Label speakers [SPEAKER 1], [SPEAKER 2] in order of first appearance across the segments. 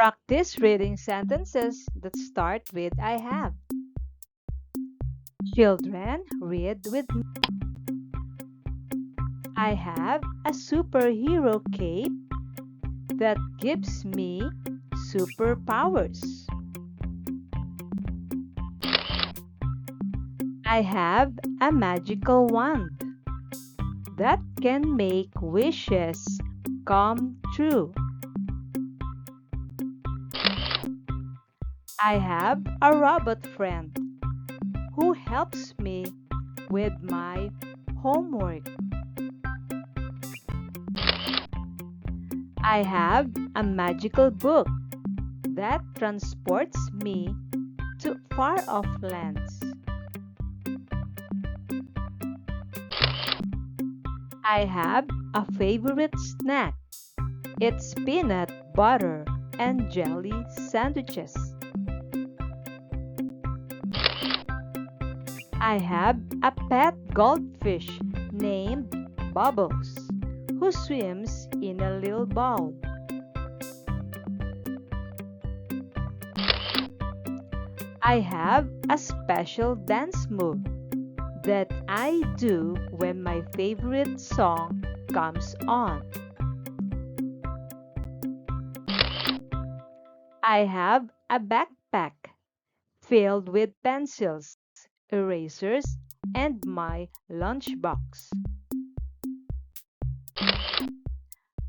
[SPEAKER 1] Practice reading sentences that start with I have. Children, read with me. I have a superhero cape that gives me superpowers. I have a magical wand that can make wishes come true. I have a robot friend who helps me with my homework. I have a magical book that transports me to far-off lands. I have a favorite snack. It's peanut butter and jelly sandwiches. I have a pet goldfish named Bubbles who swims in a little bowl. I have a special dance move that I do when my favorite song comes on. I have a backpack filled with pencils, erasers, and my lunchbox.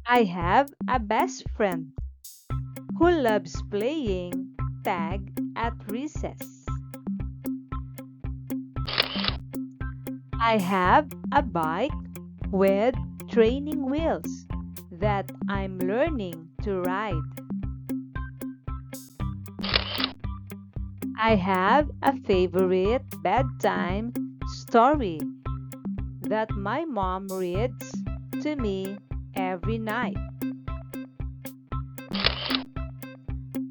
[SPEAKER 1] I have a best friend who loves playing tag at recess. I have a bike with training wheels that I'm learning to ride. I have a favorite bedtime story that my mom reads to me every night.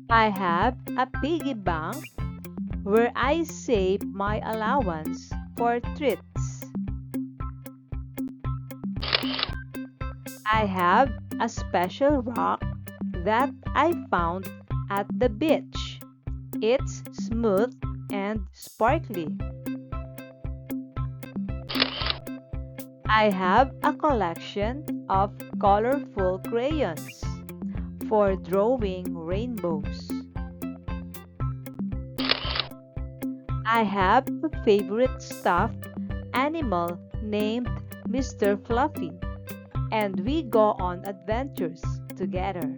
[SPEAKER 1] I have a piggy bank where I save my allowance for treats. I have a special rock that I found at the beach. It's smooth and sparkly. I have a collection of colorful crayons for drawing rainbows. I have a favorite stuffed animal named Mr. Fluffy, and we go on adventures together.